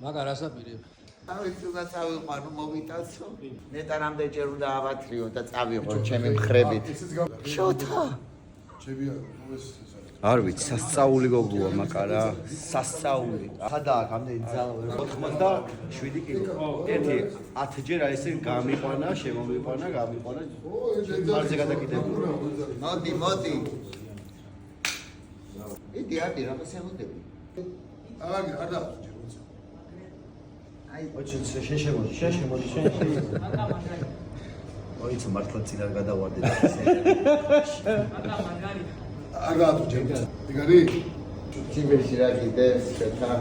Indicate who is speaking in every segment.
Speaker 1: მაგარ ასაპირებ.
Speaker 2: ავით უნდა წავიყვანო მოვიტაცო. ნეტარამდე ჯერ უნდა ავათრიო და წავიღო ჩემი მხრებით. შოთა.
Speaker 3: ჩემია
Speaker 4: არ ვიცი, სასწაული გოგოა მაკარა, სასწაული. ხადა აქ ამდენი ძალა 87 კილო. ერთი 10 ჯერ აი ესე გამიყვანა, შემომიყვანა, გამიყვანა. მარზე გადაკიდებული.
Speaker 2: მოდი. იდი რა შემოდები.
Speaker 3: აგ არ დააწყო ჯერ უცა.
Speaker 2: აი,
Speaker 4: შეშემოდი. ოიც მართლა წინარ გადავარდე და ესე.
Speaker 3: არ დააწყო ჯერ უცა. იგარი?
Speaker 2: ჩიბერში რა კიდეს შეთა.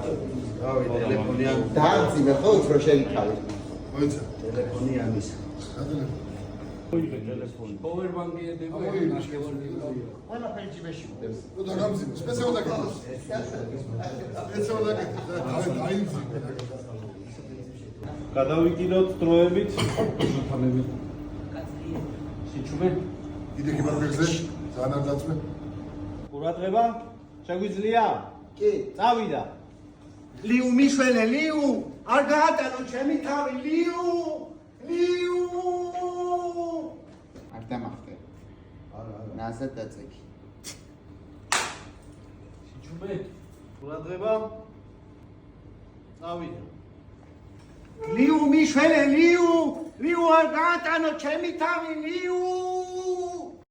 Speaker 4: რავი, ტელეფონი ამ
Speaker 2: დაძიმე ხო უფრო შეიკავე.
Speaker 3: მოიცა.
Speaker 4: ტელეფონი ამის.
Speaker 1: ტელეფონი. პოვერბანკი ედება, ნაშკევარი.
Speaker 2: ყველაფერი ჩიბერში მდებს.
Speaker 3: და გამძიმე, სპეციალურად აკეთებს. სპეციალურად აკეთებს. დაიმძიმე.
Speaker 5: გადავიკიდოთ დროებით.
Speaker 1: სიჩუმე.
Speaker 3: კიდე კიბერგზე, ძალიან არ დაწმე.
Speaker 5: ყურადღება, შეგვიძლია?
Speaker 2: კი.
Speaker 5: წავიდა.
Speaker 4: ლიუ მიშველე, ლიუ! არ გაატანო ჩემი თავი, ლიუ!
Speaker 2: არ დამახტე. ნაზა დაწეკი.
Speaker 1: სიჩუმე.
Speaker 5: ყურადღება. წავიდა.
Speaker 4: ლიუ მიშველე, ლიუ! ლიუ არ გაატანო ჩემი თავი, ლიუ!